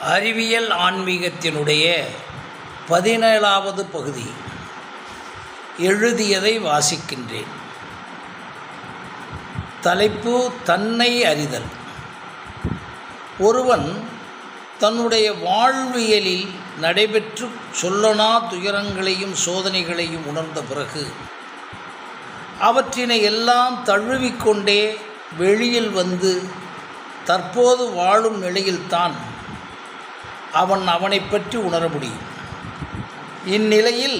அறிவியல் ஆன்மீகத்தினுடைய 17வது பகுதி எழுதியதை வாசிக்கின்றேன். தலைப்பு தன்னை அறிதல். ஒருவன் தன்னுடைய வாழ்வியலில் நடைபெற்று சொல்லனா துயரங்களையும் சோதனைகளையும் உணர்ந்த பிறகு அவற்றினை எல்லாம் தழுவிக்கொண்டே வெளியில் வந்து தற்போது வாழும் நிலையில்தான் அவன் அவனை பற்றி உணர முடியும். இந்நிலையில்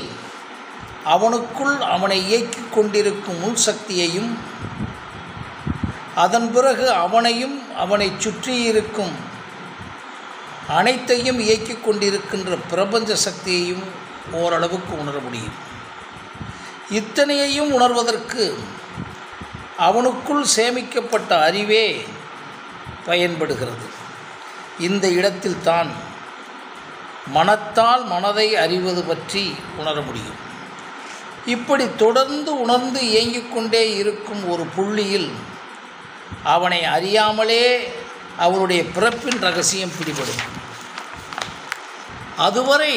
அவனுக்குள் அவனை இயக்கிக் கொண்டிருக்கும் உள் சக்தியையும் அதன் பிறகு அவனையும் அவனை சுற்றியிருக்கும் அனைத்தையும் இயக்கிக் கொண்டிருக்கின்ற பிரபஞ்ச சக்தியையும் ஓரளவுக்கு உணர முடியும். இத்தனையையும் உணர்வதற்கு அவனுக்குள் சேமிக்கப்பட்ட அறிவே பயன்படுகிறது. இந்த இடத்தில்தான் மனத்தால் மனதை அறிவது பற்றி உணர முடியும். இப்படி தொடர்ந்து உணர்ந்து இயங்கிக் கொண்டே இருக்கும் ஒரு புள்ளியில் அவனை அறியாமலே அவனுடைய பிறப்பின் ரகசியம் பிடிபடும். அதுவரை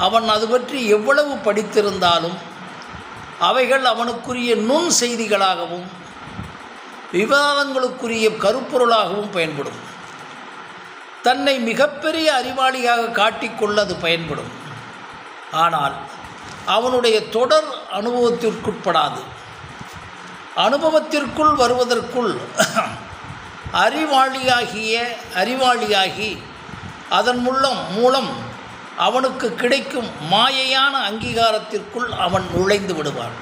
அவன் அது பற்றி எவ்வளவு படித்திருந்தாலும் அவைகள் அவனுக்குரிய நுண் செய்திகளாகவும் விவாதங்களுக்குரிய கருப்பொருளாகவும் பயன்படும். தன்னை மிகப்பெரிய அறிவாளியாக காட்டிக்கொள்ள அது பயன்படும். ஆனால் அவனுடைய தொடர் அனுபவத்திற்குட்படாது. அனுபவத்திற்குள் வருவதற்குள் அறிவாளியாகி அதன் மூலம் அவனுக்கு கிடைக்கும் மாயையான அங்கீகாரத்திற்குள் அவன் நுழைந்து விடுவான்.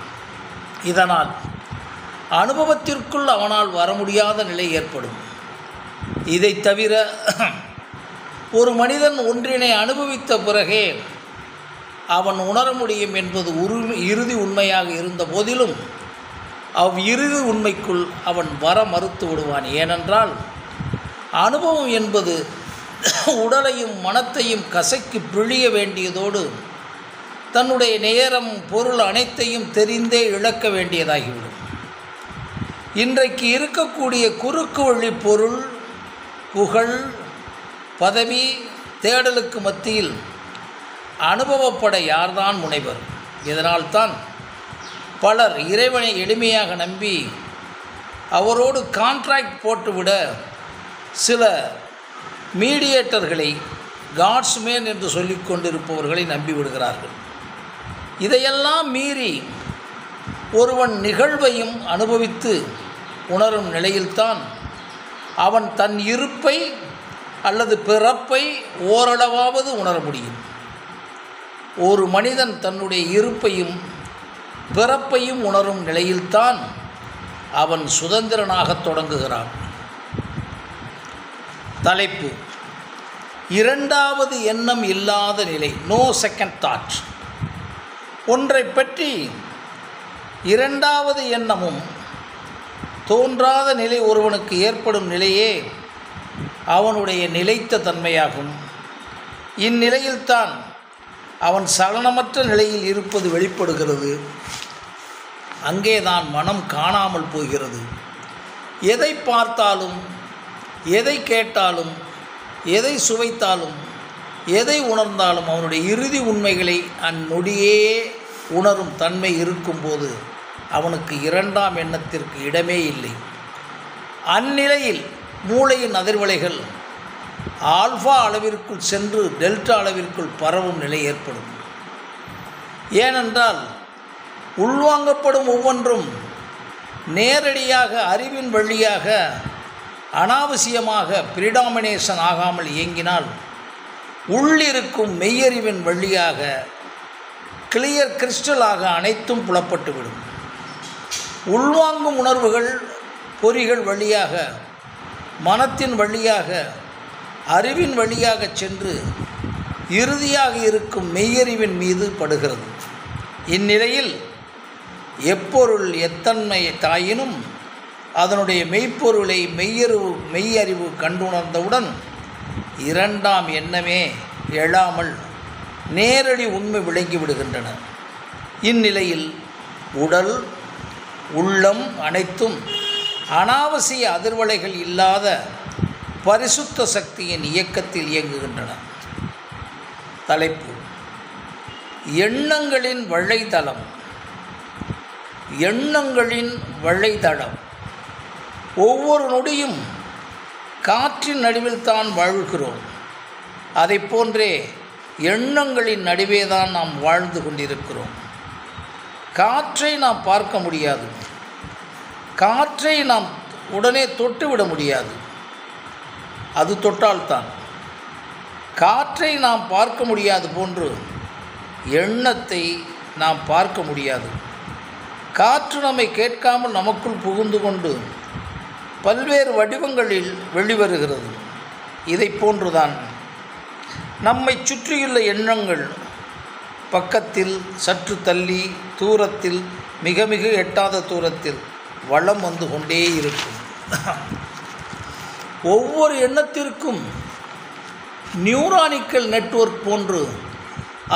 இதனால் அனுபவத்திற்குள் அவனால் வர முடியாத நிலை ஏற்படும். இதை தவிர ஒரு மனிதன் ஒன்றினை அனுபவித்த பிறகே அவன் உணர முடியும் என்பது இறுதி உண்மையாக இருந்த போதிலும் இறுதி உண்மைக்குள் அவன் வர மறுத்து விடுவான். ஏனென்றால் அனுபவம் என்பது உடலையும் மனத்தையும் கசக்கி பிழிய வேண்டியதோடு தன்னுடைய நேரம் பொருள் அனைத்தையும் தெரிந்தே இழக்க வேண்டியதாகிவிடும். இன்றைக்கு இருக்கக்கூடிய குறுக்கு வழி பொருள், புகழ், பதவி தேடலுக்கு மத்தியில் அனுபவப்பட யார்தான் முனைவர்? இதனால்தான் பலர் இறைவனை எளிமையாக நம்பி அவரோடு கான்ட்ராக்ட் போட்டுவிட சில மீடியேட்டர்களை காட்ஸ்மேன் என்று சொல்லிக் கொண்டிருப்பவர்களை நம்பிவிடுகிறார்கள். இதையெல்லாம் மீறி ஒருவன் நிகழ்வையும் அனுபவித்து உணரும் நிலையில்தான் அவன் தன் இருப்பை அல்லது பிறப்பை ஓரளவாவது உணர முடியும். ஒரு மனிதன் தன்னுடைய இருப்பையும் பிறப்பையும் உணரும் நிலையில்தான் அவன் சுதந்திரனாக தொடங்குகிறான். தலைப்பு இரண்டாவது எண்ணம் இல்லாத நிலை, நோ செகண்ட் தாட். ஒன்றை பற்றி இரண்டாவது எண்ணமும் தோன்றாத நிலை ஒருவனுக்கு ஏற்படும் நிலையே அவனுடைய நிலைத்த தன்மையாகும். இந்நிலையில்தான் அவன் சலனமற்ற நிலையில் இருப்பது வெளிப்படுகிறது. அங்கேதான் மனம் காணாமல் போகிறது. எதை பார்த்தாலும், எதை கேட்டாலும், எதை சுவைத்தாலும், எதை உணர்ந்தாலும் அவனுடைய இறுதி உண்மைகளை அந்நொடியே உணரும் தன்மை இருக்கும்போது அவனுக்கு இரண்டாம் எண்ணத்திற்கு இடமே இல்லை. அந்நிலையில் மூளையின் அதிர்வலைகள் ஆல்ஃபா அளவிற்குள் சென்று டெல்டா அளவிற்குள் பரவும் நிலை ஏற்படும். ஏனென்றால் உள்வாங்கப்படும் ஒவ்வொன்றும் நேரடியாக அறிவின் வழியாக அனாவசியமாக பிரிடாமினேஷன் ஆகாமல் இயங்கினால் உள்ளிருக்கும் மெய்யறிவின் வழியாக கிளியர் கிறிஸ்டலாக அனைத்தும் புலப்பட்டுவிடும். உள்வாங்கும் உணர்வுகள் பொறிகள் வழியாக மனத்தின் வழியாக அறிவின் வழியாக சென்று இறுதியாக இருக்கும் மெய்யறிவின் மீது படுகிறது. இந்நிலையில் எப்பொருள் எத்தன்மை தாயினும் அதனுடைய மெய்ப்பொருளை மெய்யறிவு கண்டுணர்ந்தவுடன் இரண்டாம் எண்ணமே எழாமல் நேரடி உண்மை விளங்கிவிடுகின்றன. இந்நிலையில் உடல் உள்ளம் அனைத்தும் அனாவசிய அதிர்வலைகள் இல்லாத பரிசுத்த சக்தியின் இயக்கத்தில் இயங்குகின்றன. தலைப்பு: எண்ணங்களின் வலைதளம். எண்ணங்களின் வலைதளம். ஒவ்வொரு நொடியும் காற்றின் நடுவில் தான் வாழ்கிறோம். அதை போன்றே எண்ணங்களின் நடுவே தான் நாம் வாழ்ந்து கொண்டிருக்கிறோம். காற்றை நாம் பார்க்க முடியாது, காற்றை நாம் உடனே தொட்டுவிட முடியாது. அது தொட்டால்தான். காற்றை நாம் பார்க்க முடியாது போன்று எண்ணத்தை நாம் பார்க்க முடியாது. காற்று நம்மை கேட்காமல் நமக்குள் புகுந்து கொண்டு பல்வேறு வடிவங்களில் வெளிவருகிறது. இதை போன்றுதான் நம்மை சுற்றியுள்ள எண்ணங்கள் பக்கத்தில், சற்று தள்ளி, தூரத்தில், மிக மிக எட்டாத தூரத்தில் வலம் வந்து கொண்டே இருக்கும். ஒவ்வொரு எண்ணத்திற்கும் நியூரானிக்கல் நெட்வொர்க் போன்று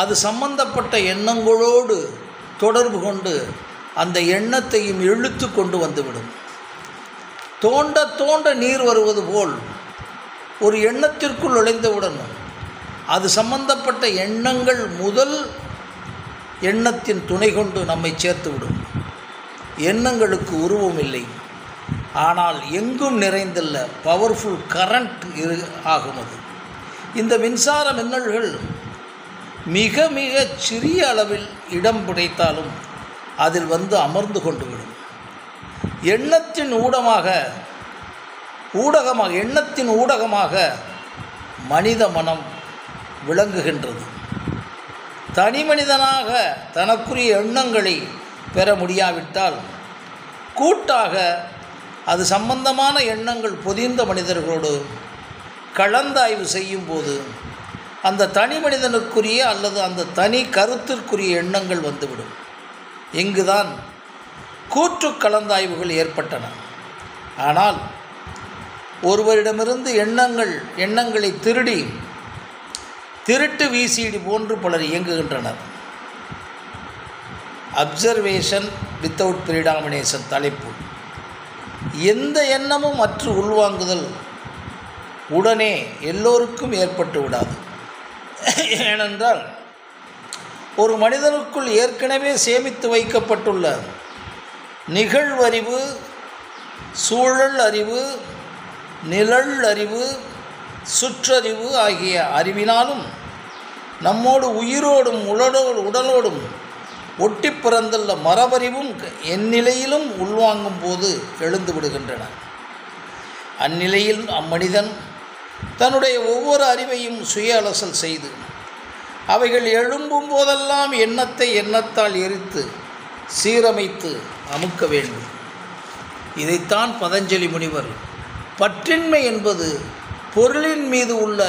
அது சம்பந்தப்பட்ட எண்ணங்களோடு தொடர்பு கொண்டு அந்த எண்ணத்தையும் இழுத்து கொண்டு வந்துவிடும். தோண்ட தோண்ட நீர் வருவது போல் ஒரு எண்ணத்திற்குள் நுழைந்தவுடன் அது சம்பந்தப்பட்ட எண்ணங்கள் முதல் எண்ணத்தின் துணை கொண்டு நம்மை சேர்த்துவிடும். எண்ணங்களுக்கு உருவம் இல்லை, ஆனால் எங்கும் நிறைந்துள்ள பவர்ஃபுல் கரண்ட் ஆகும். அது இந்த மின்சார மின்னல்கள் மிக மிக சிறிய அளவில் இடம் பிடித்தாலும் அதில் வந்து அமர்ந்து கொண்டு விடும். எண்ணத்தின் ஊடகமாக மனித மனம் விளங்குகின்றது. தனி மனிதனாக தனக்குரிய எண்ணங்களை பெற முடியாவிட்டால் கூட்டாக அது சம்பந்தமான எண்ணங்கள் பொதிந்த மனிதர்களோடு கலந்தாய்வு செய்யும் போது அந்த தனி மனிதனுக்குரிய அல்லது அந்த தனி கருத்திற்குரிய எண்ணங்கள் வந்துவிடும். இங்குதான் கூற்று கலந்தாய்வுகள் ஏற்பட்டன. ஆனால் ஒருவரிடமிருந்து எண்ணங்களை திருட்டு விசிடி போன்று பலர் இயங்குகின்றனர். Observation without ப்ரீடாமினேஷன். தலைப்பு: எந்த எண்ணமும் அற்று உள்வாங்குதல் உடனே எல்லோருக்கும் ஏற்பட்டு விடாது. ஏனென்றால் ஒரு மனிதனுக்குள் ஏற்கனவே சேமித்து வைக்கப்பட்டுள்ள நிகழ்வறிவு, சூழல் அறிவு, நிழல் அறிவு, சுற்றறிவு ஆகிய அறிவினாலும் நம்மோடு உயிரோடும் உடலோடும் ஒட்டி பிறந்துள்ள மரபறிவும் எந்நிலையிலும் உள்வாங்கும் போது எழுந்து விடுகின்றன. அந்நிலையில் அம்மனிதன் தன்னுடைய ஒவ்வொரு அறிவையும் சுய அலசல் செய்து அவைகள் எழும்பும் போதெல்லாம் எண்ணத்தால் எரித்து சீரமைத்து அமுக்க வேண்டும். இதைத்தான் பதஞ்சலி முனிவர் பற்றின்மை என்பது பொருளின் மீது உள்ள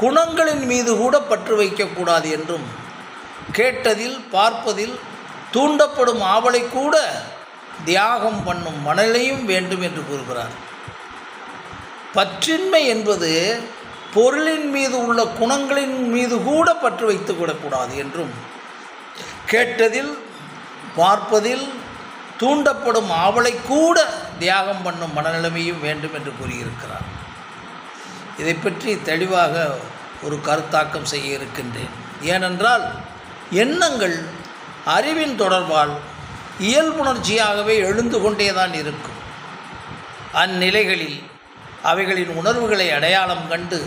குணங்களின் மீது கூட பற்று வைக்கக்கூடாது என்றும், கேட்டதில் பார்ப்பதில் தூண்டப்படும் ஆவலை கூட தியாகம் பண்ணும் மனநிலையும் வேண்டும் என்று கூறுகிறார். பற்றின்மை என்பது பொருளின் மீது உள்ள குணங்களின் மீது கூட பற்று வைத்து விடக்கூடாது என்றும், கேட்டதில் பார்ப்பதில் தூண்டப்படும் ஆவலை கூட தியாகம் பண்ணும் மனநிலைமையும் வேண்டும் என்று கூறியிருக்கிறார். இதை பற்றி தெளிவாக ஒரு கருத்தாக்கம் செய்ய இருக்கின்றேன். ஏனென்றால் எண்ணங்கள் அறிவின் தொடர்பால் இயல்புணர்ச்சியாகவே எழுந்து கொண்டேதான் இருக்கும். அந்நிலைகளில் அவைகளின் உணர்வுகளை அடையாளம் கண்டு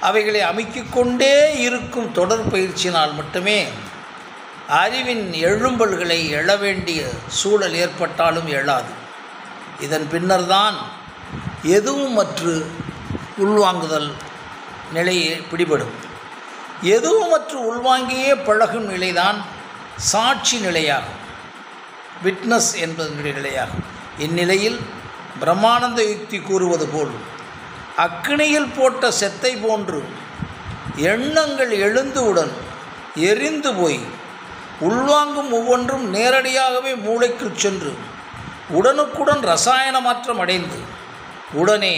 அவைகளை அமைக்கிக்கொண்டே இருக்கும் தொடர் பயிற்சியினால் மட்டுமே அறிவின் எழும்பல்களை எழ வேண்டிய சூழல் ஏற்பட்டாலும் எழாது. இதன் பின்னர்தான் எதுவுமற்று உள்வாங்குதல் நிலையை பிடிபடும். எதுவுமற்று உள்வாங்கியே பழகும் நிலைதான் சாட்சி நிலையாகும், விட்னஸ் என்பதனுடைய நிலையாகும். இந்நிலையில் பிரம்மானந்த யுக்தி கூறுவது போல் அக்கினியில் போட்ட செத்தை போன்று எண்ணங்கள் எழுந்தவுடன் எரிந்து போய் உள்வாங்கும் ஒவ்வொன்றும் நேரடியாகவே மூளைக்குள் சென்று உடனுக்குடன் ரசாயன மாற்றம் அடைந்து உடனே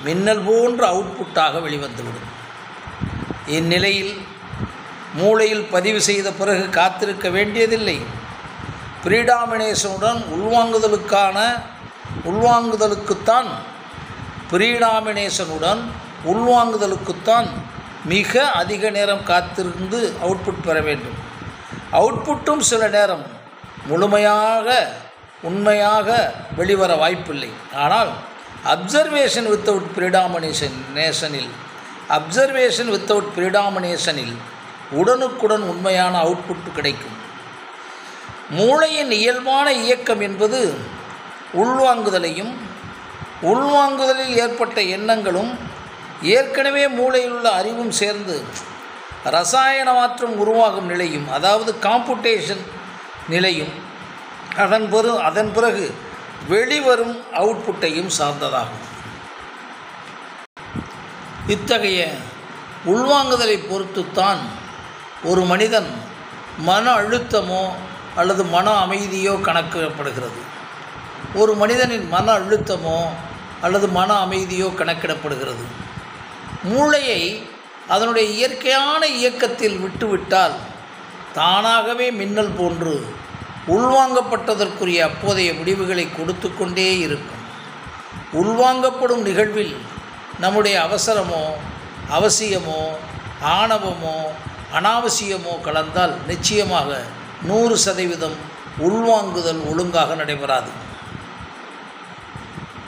மின்னல் போன்ற அவுட்புட்டாக வெளிவந்துவிடும். இந்நிலையில் மூளையில் பதிவு செய்த பிறகு காத்திருக்க வேண்டியதில்லை. ப்ரீடாமினேஷனுடன் உள்வாங்குதலுக்குத்தான் ப்ரீடாமினேஷனுடன் உள்வாங்குதலுக்குத்தான் மிக அதிக நேரம் காத்திருந்து அவுட்புட் பெற வேண்டும். அவுட்புட்டும் சில நேரம் முழுமையாக உண்மையாக வெளிவர வாய்ப்பில்லை. ஆனால் அப்சர்வேஷன் வித்தவுட் ப்ரீடாமினேஷனில் உடனுக்குடன் உண்மையான அவுட்புட் கிடைக்கும். மூளையின் இயல்பான இயக்கம் என்பது உள்வாங்குதலையும் உள்வாங்குதலில் ஏற்பட்ட எண்ணங்களும் ஏற்கனவே மூளையில் உள்ள அறிவும் சேர்ந்து ரசாயன மாற்றம் உருவாகும் நிலையும், அதாவது காம்புட்டேஷன் நிலையும், அதன் பிறகு வெளிவரும் அவுட்புட்டையும் சார்ந்ததாகும். இத்தகைய உள்வாங்குதலை பொறுத்துத்தான் ஒரு மனிதன் மன அழுத்தமோ அல்லது மன அமைதியோ கணக்கிடப்படுகிறது. ஒரு மனிதனின் மன அழுத்தமோ அல்லது மன அமைதியோ கணக்கிடப்படுகிறது. மூளையை அதனுடைய இயற்கையான இயக்கத்தில் விட்டுவிட்டால் தானாகவே மின்னல் போன்று உள்வாங்கப்பட்டதற்குரிய அப்போதைய முடிவுகளை கொடுத்து கொண்டே இருக்கும். உள்வாங்கப்படும் நிகழ்வில் நம்முடைய அவசரமோ அவசியமோ ஆணவமோ அனாவசியமோ கலந்தால் நிச்சயமாக 100% உள்வாங்குதல் ஒழுங்காக நடைபெறாது.